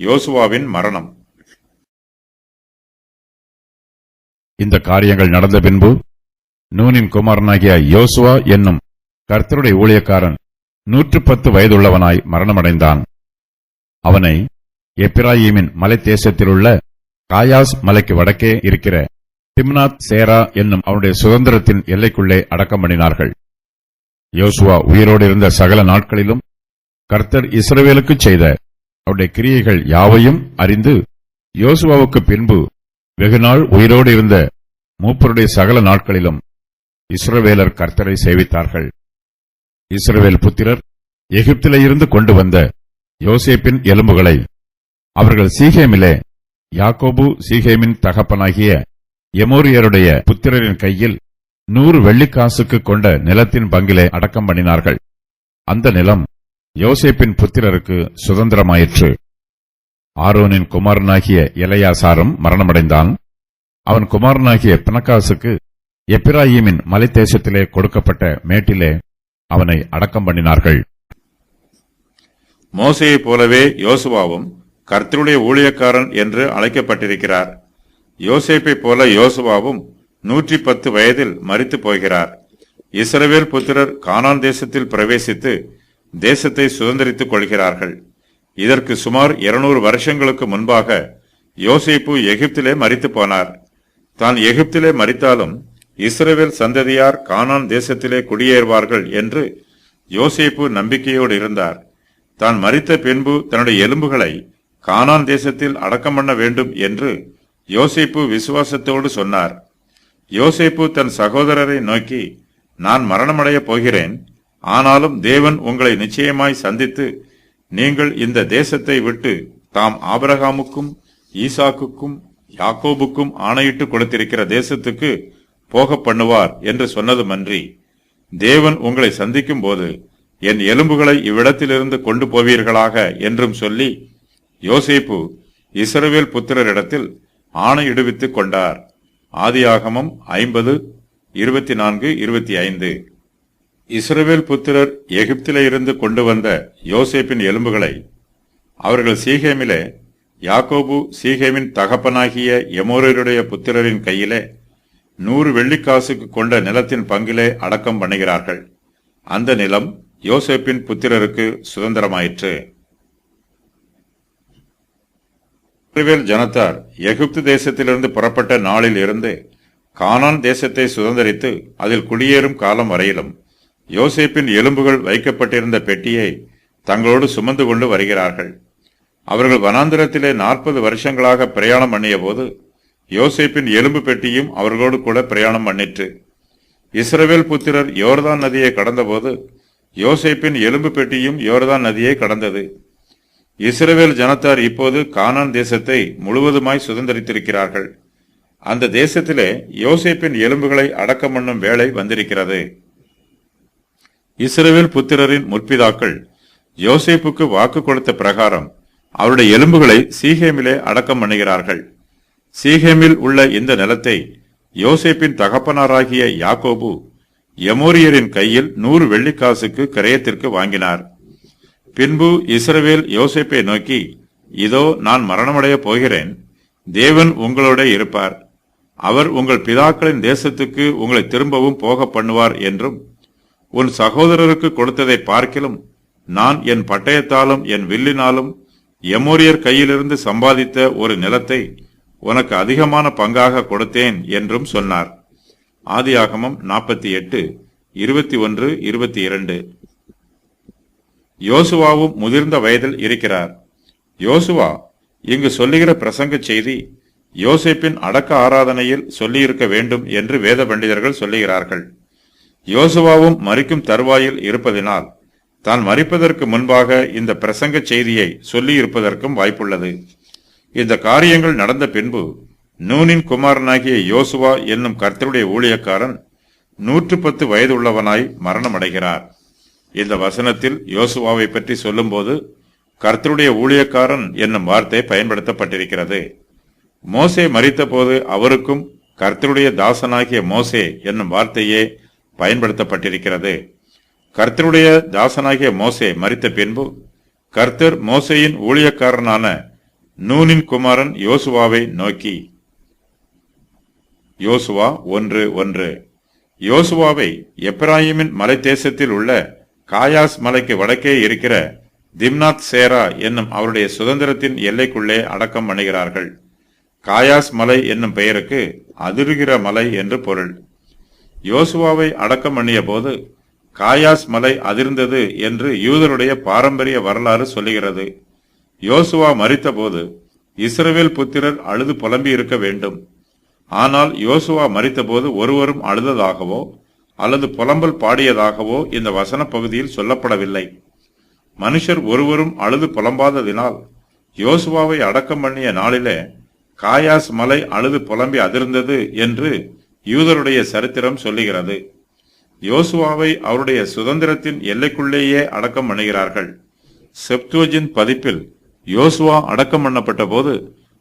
யோசுவாவின் மரணம். இந்த காரியங்கள் நடந்த பின்பு நூனின் குமாரனாகிய யோசுவா என்னும் கர்த்தருடைய ஊழியக்காரன் 110 வயதுள்ளவனாய் மரணமடைந்தான். அவனை எப்பிராயீமின் மலை தேசத்திலுள்ள காயாஸ் மலைக்கு வடக்கே இருக்கிற திம்னாத் சேரா என்னும் அவனுடைய சுதந்திரத்தின் எல்லைக்குள்ளே அடக்கம் பண்ணினார்கள். யோசுவா உயிரோடு இருந்த சகல நாட்களிலும் கர்த்தர் இஸ்ரவேலுக்கு செய்த அவருடைய கிரியைகள் யாவையும் அறிந்து, யோசுவாவுக்கு பின்பு வெகுநாள் உயிரோடு இருந்த மூப்பருடைய சகல நாட்களிலும் இஸ்ரவேலர் கர்த்தரை சேவித்தார்கள். இஸ்ரவேல் புத்திரர் எகிப்திலே இருந்து கொண்டு வந்த யோசேப்பின் எலும்புகளை அவர்கள் சீகேமிலே யாக்கோபு சீகேமின் தகப்பனாகிய எமோரியருடைய புத்திரரின் கையில் 100 வெள்ளிக்காசுக்கு கொண்ட நிலத்தின் பங்கிலே அடக்கம் பண்ணினார்கள். அந்த நிலம் யோசேப்பின் புத்திரருக்கு சுதந்திரமாயிற்று. ஆரோனின் குமாரனாகிய எலையாசாரும் மரணமடைந்தான். அவன் குமாரனாகிய பினகாசுக்கு எப்பிராயீமின் மலை தேசத்திலே கொடுக்கப்பட்ட மேட்டிலே அவனை அடக்கம் பண்ணினார்கள். மோசேயைப் போலவே யோசுவாவும் கர்த்தருடைய ஊழியக்காரன் என்று அழைக்கப்பட்டிருக்கிறார். யோசேப்பைப் போல யோசுவாவும் 110 வயதில் மரித்து போகிறார். இஸ்ரவேல் புத்திரர் கானான் தேசத்தில் பிரவேசித்து தேசத்தை சுதந்திரித்துக் கொள்கிறார்கள். இதற்கு சுமார் 200 வருஷங்களுக்கு முன்பாக யோசேப்பு எகிப்திலே மரித்து போனார். தான் எகிப்திலே மரித்தாலும் இஸ்ரவேல் சந்ததியார் கானான் தேசத்திலே குடியேறுவார்கள் என்று யோசேப்பு நம்பிக்கையோடு இருந்தார். தான் மரித்த பின்பு தன்னுடைய எலும்புகளை கானான் தேசத்தில் அடக்கம் பண்ண வேண்டும் என்று யோசேப்பு விசுவாசத்தோடு சொன்னார். யோசேப்பு தன் சகோதரரை நோக்கி, நான் மரணமடையப் போகிறேன், ஆனாலும் தேவன் உங்களை நிச்சயமாய் சந்தித்து நீங்கள் இந்த தேசத்தை விட்டு தாம் ஆபிரகாமுக்கும் ஈசாக்குக்கும் யாக்கோபுக்கும் ஆணையிட்டு கொடுத்திருக்கிற தேசத்துக்கு போக பண்ணுவார் என்று சொன்னதுமன்றி, தேவன் உங்களை சந்திக்கும் போது என் எலும்புகளை இவ்விடத்திலிருந்து கொண்டு போவீர்களாக என்றும் சொல்லி யோசேப்பு இஸ்ரவேல் புத்திரரிடத்தில் ஆணையிடுவித்துக் கொண்டார். ஆதியாகமம் 50:24-25. இஸ்ரவேல் புத்திரர் எகிப்திலே இருந்து கொண்டு வந்த யோசேப்பின் எலும்புகளை அவர்கள் சீகேமிலே யாக்கோபு சீகேமின் தகப்பனாகிய எமோரியருடைய புத்திரரின் கையிலே 100 வெள்ளிக்காசுக்கு கொண்ட நிலத்தின் பங்கிலே அடக்கம் பண்ணுகிறார்கள். அந்த நிலம் யோசேப்பின் புத்திரருக்கு சுதந்திரமாயிற்று. இஸ்ரவேல் ஜனத்தார் எகிப்து தேசத்திலிருந்து புறப்பட்ட நாளில் இருந்து கானான் தேசத்தை சுதந்திரித்து அதில் குடியேறும் காலம் வரையிலும் யோசேப்பின் எலும்புகள் வைக்கப்பட்டிருந்த பெட்டியை தங்களோடு சுமந்து கொண்டு வருகிறார்கள். அவர்கள் வனாந்திரத்திலே 40 வருஷங்களாக பிரயாணம் பண்ணிய போது யோசேப்பின் எலும்பு பெட்டியும் அவர்களோடு கூட பிரயாணம் பண்ணிற்று. இஸ்ரவேல் புத்திரர் யோர்தான் நதியை கடந்தபோது யோசேப்பின் எலும்பு பெட்டியும் யோர்தான் நதியை கடந்தது. இஸ்ரவேல் ஜனத்தார் இப்போது கானான் தேசத்தை முழுவதுமாய் சுதந்திரித்திருக்கிறார்கள். அந்த தேசத்திலே யோசேப்பின் எலும்புகளை அடக்கம் பண்ணும் வேளை வந்திருக்கிறது. இஸ்ரவேல் புத்திரரின் முற்பிதாக்கள் யோசேப்புக்கு வாக்கு கொடுத்த பிரகாரம் அவருடைய எலும்புகளை சீகேமிலே அடக்கம் பண்ணுகிறார்கள். சீகேமில் உள்ள இந்த நிலத்தை யோசேப்பின் தகப்பனாராகிய யாக்கோபு எமோரியரின் கையில் 100 வெள்ளிக்காசுக்கு கிரயத்திற்கு வாங்கினார். பின்பு இஸ்ரவேல் யோசேப்பை நோக்கி, இதோ நான் மரணமடைய போகிறேன், தேவன் உங்களோட இருப்பார், அவர் உங்கள் பிதாக்களின் தேசத்துக்கு உங்களை திரும்பவும் போக பண்ணுவார் என்றும், உன் சகோதரருக்கு கொடுத்ததை பார்க்கிலும் நான் என் பட்டயத்தாலும் என் வில்லினாலும் எமோரியர் கையிலிருந்து சம்பாதித்த ஒரு நிலத்தை உனக்கு அதிகமான பங்காக கொடுத்தேன் என்றும் சொன்னார். ஆதியாகமம் 48:21-22. யோசுவாவும் முதிர்ந்த வயதில் இருக்கிறார். யோசுவா இங்கு சொல்லுகிற பிரசங்க செய்தி யோசேப்பின் அடக்க ஆராதனையில் சொல்லியிருக்க வேண்டும் என்று வேத பண்டிதர்கள் சொல்லுகிறார்கள். யோசுவாவும் மரிக்கும் தருவாயில் இருப்பதினால் தான் மரிப்பதற்கு முன்பாக இந்த பிரசங்க செய்தியை சொல்லியிருப்பதற்கும் வாய்ப்புள்ளது. இந்த காரியங்கள் நடந்த பின்பு நூனின் குமாரனாகிய யோசுவா என்னும் கர்த்தருடைய ஊழியக்காரன் 110 வயதுள்ளவனாய் மரணமடைகிறார். இந்த வசனத்தில் யோசுவாவை பற்றி சொல்லும்போது கர்த்தருடைய ஊழியக்காரன் என்னும் வார்த்தை பயன்படுத்தப்பட்டிருக்கிறது. மோசே மரித்த போது அவருக்கும் கர்த்தருடைய தாசனாகிய மோசே என்னும் வார்த்தையே பயன்படுத்தப்பட்டிருக்கிறது. கர்த்தருடைய தாசனாகிய மோசே மரித்த பின்பு கர்த்தர் மோசேயின் ஊழியக்காரனான நூனின் குமாரன் யோசுவாவை நோக்கி. யோசுவா 1:1. யோசுவாவை எப்பிராயீமின் மலை தேசத்தில் உள்ள காயாஸ் மலைக்கு வடக்கே இருக்கிற திம்னாத் சேரா என்னும் அவருடைய சுதந்திரத்தின் எல்லைக்குள்ளே அடக்கம் பண்ணுகிறார்கள். காயாஸ் மலை என்னும் பெயருக்கு அதிருகிற மலை என்று பொருள். யோசுவாவை அடக்கம் பண்ணிய போது காயாஸ் மலை அதிர்ந்தது என்று யூதருடைய பாரம்பரிய வரலாறு சொல்லுகிறது. யோசுவா மரித்த போது இஸ்ரவேல் புத்திரர் அழுது புலம்பி இருக்க வேண்டும். ஆனால் யோசுவா மரித்த போது ஒருவரும் அழுததாகவோ அல்லது புலம்பல் பாடியதாகவோ இந்த வசன பகுதியில் சொல்லப்படவில்லை. மனுஷர் ஒருவரும் அழுது புலம்பாததினால் யோசுவாவை அடக்கம் பண்ணிய நாளிலே காயாஸ் மலை அழுது புலம்பி அதிர்ந்தது என்று யூதருடைய சரித்திரம் சொல்லுகிறது. யோசுவாவை அவருடைய சுதந்திரத்தின் எல்லைக்குள்ளேயே அடக்கம் பண்ணுகிறார்கள். செப்துவஜின் பதிப்பில் யோசுவா அடக்கம் பண்ணப்பட்ட போது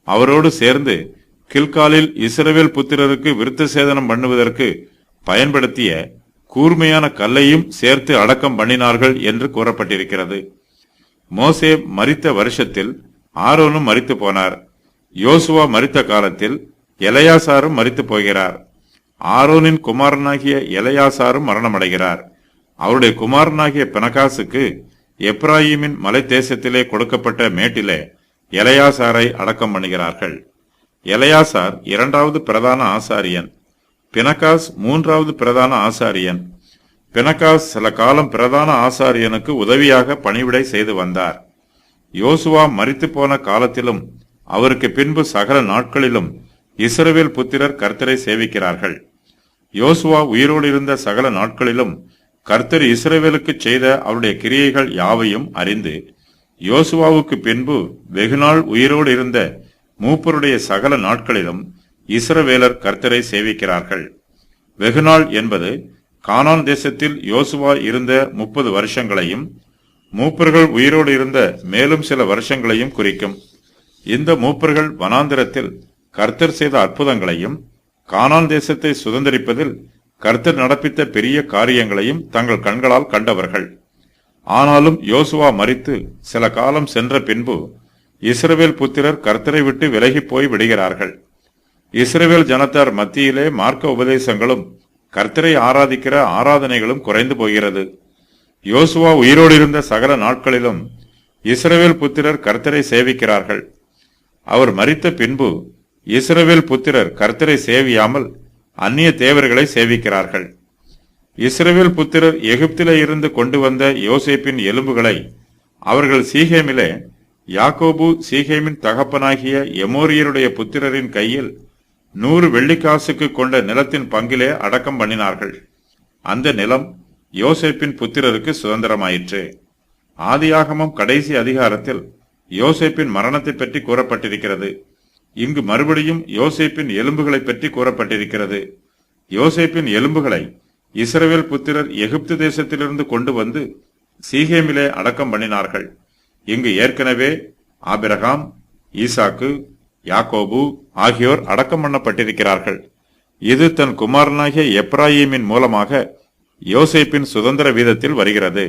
அவரோடு சேர்ந்து கில்காலில் இஸ்ரவேல் புத்திரருக்கு விருத்த சேதனம் பண்ணுவதற்கு பயன்படுத்திய கூர்மையான கல்லையும் சேர்த்து அடக்கம் பண்ணினார்கள் என்று கூறப்பட்டிருக்கிறது. மோசே மரித்த வருஷத்தில் ஆரோனும் மரித்து போனார். யோசுவா மரித்த காலத்தில் எலெயாசாரும் மரித்து போகிறார். ஆரோனின் குமாரனாகிய எலெயாசாரும் மரணமடைகிறார். அவருடைய குமாரனாகிய பினகாசுக்கு எப்ராயீமின் மலை தேசத்திலே கொடுக்கப்பட்ட மேட்டிலே எலெயாசாரை அடக்கம் பண்ணுகிறார்கள். எலெயாசார் 2வது பிரதான ஆசாரியன். பினகாஸ் 3வது பிரதான ஆசாரியன். பினகாஸ் சில காலம் பிரதான ஆசாரியனுக்கு உதவியாக பணிவிடை செய்து வந்தார். யோசுவா மரித்து போன காலத்திலும் அவருக்கு பின்பு சகல நாட்களிலும் இஸ்ரவேல் புத்திரர் கர்த்தரை சேவிக்கிறார்கள். யோசுவா உயிரோடு இருந்த சகல நாட்களிலும் கர்த்தர் இஸ்ரவேலுக்கு செய்த அவருடைய கிரியைகள் யாவையும் அறிந்து யோசுவாவுக்கு பின்பு வெகுநாள் உயிரோடு இருந்த மூப்பருடைய சகல நாட்களிலும் இஸ்ரவேலர் கர்த்தரை சேவிக்கிறார்கள். வெகுநாள் என்பது கானான் தேசத்தில் யோசுவா இருந்த 30 வருஷங்களையும் மூப்பர்கள் உயிரோடு இருந்த மேலும் சில வருஷங்களையும் குறிக்கும். இந்த மூப்பர்கள் வனாந்திரத்தில் கர்த்தர் செய்த அற்புதங்களையும் கானான் தேசத்தை சுதந்திரிப்பதில் கர்த்தர் நடப்பித்த பெரிய காரியங்களையும் தங்கள் கண்களால் கண்டவர்கள். ஆனாலும் யோசுவா மரித்து சில காலம் சென்ற பின்பு இஸ்ரவேல் புத்திரர் கர்த்தரை விட்டு விலகி போய் விடுகிறார்கள். இஸ்ரவேல் ஜனத்தார் மத்தியிலே மார்க்க உபதேசங்களும் கர்த்தரை ஆராதிக்கிற ஆராதனைகளும் குறைந்து போகிறது. யோசுவா உயிரோடு இருந்த சகல நாட்களிலும் இஸ்ரவேல் புத்திரர் கர்த்தரை சேவிக்கிறார்கள். அவர் மரித்த பின்பு இஸ்ரவேல் புத்திரர் கர்த்தரை சேவியாமல் அந்நிய தேவர்களை சேவிக்கிறார்கள். இஸ்ரவேல் புத்திரர் எகிப்திலே இருந்து கொண்டு வந்த யோசேப்பின் எலும்புகளை அவர்கள் சீகேமிலே யாக்கோபு சீகேமின் தகப்பனாகிய எமோரியருடைய புத்திரரின் கையில் 100 வெள்ளிக்காசுக்கு கொண்ட நிலத்தின் பங்கிலே அடக்கம் பண்ணினார்கள். அந்த நிலம் யோசேப்பின் புத்திரருக்கு சுதந்திரமாயிற்று. ஆதியாகமம் கடைசி அதிகாரத்தில் யோசேப்பின் மரணத்தை பற்றி கூறப்பட்டிருக்கிறது. இங்கு மறுபடியும் யோசேப்பின் எலும்புகளை பற்றி கூறப்பட்டிருக்கிறது. யோசேப்பின் எலும்புகளை இஸ்ரவேல் புத்திரர் எகிப்து தேசத்திலிருந்து கொண்டு வந்து சீகேமிலே அடக்கம் பண்ணினார்கள். இங்கு ஏற்கனவே ஆபிரகாம், ஈசாக்கு, யாக்கோபு ஆகியோர் அடக்கம் பண்ணப்பட்டிருக்கிறார்கள். இது தன் குமாரனாகிய எப்ராயீமின் மூலமாக யோசேப்பின் சுதந்திர வீதத்தில் வருகிறது.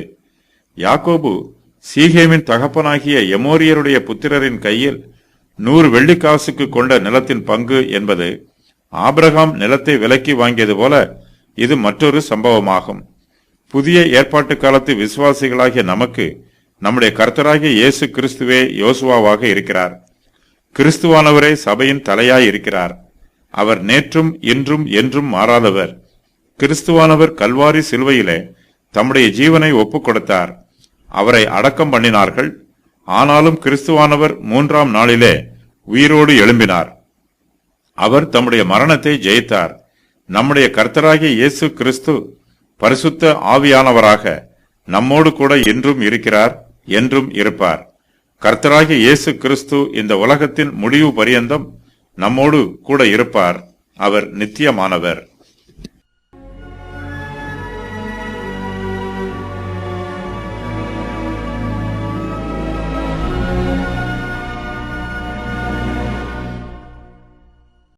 யாக்கோபு சீகேமின் தகப்பனாகிய எமோரியருடைய புத்திரரின் கையில் 100 வெள்ளிக்காசுக்கு கொண்ட நிலத்தின் பங்கு என்பது ஆபிரகாம் நிலத்தை விலைக்கு வாங்கியது போல இது மற்றொரு சம்பவமாகும். புதிய ஏற்பாட்டு காலத்து விசுவாசிகளாகிய நமக்கு நம்முடைய கர்த்தராகிய இயேசு கிறிஸ்துவே யோசுவாவாக இருக்கிறார். கிறிஸ்துவானவரே சபையின் தலையாய் இருக்கிறார். அவர் நேற்றும் இன்றும் என்றும் மாறாதவர். கிறிஸ்துவானவர் கல்வாரி சிலுவையிலே தம்முடைய ஜீவனை ஒப்புக் கொடுத்தார். அவரை அடக்கம் பண்ணினார்கள். ஆனாலும் கிறிஸ்துவானவர் 3ஆம் நாளிலே உயிரோடு எழும்பினார். அவர் தம்முடைய மரணத்தை ஜெயித்தார். நம்முடைய கர்த்தராகிய இயேசு கிறிஸ்து பரிசுத்த ஆவியானவராக நம்மோடு கூட இன்றும் இருக்கிறார், என்றும் இருப்பார். கர்த்தராகிய இயேசு கிறிஸ்து இந்த உலகத்தின் முடிவு பரியந்தம் நம்மோடு கூட இருப்பார். அவர் நித்தியமானவர்.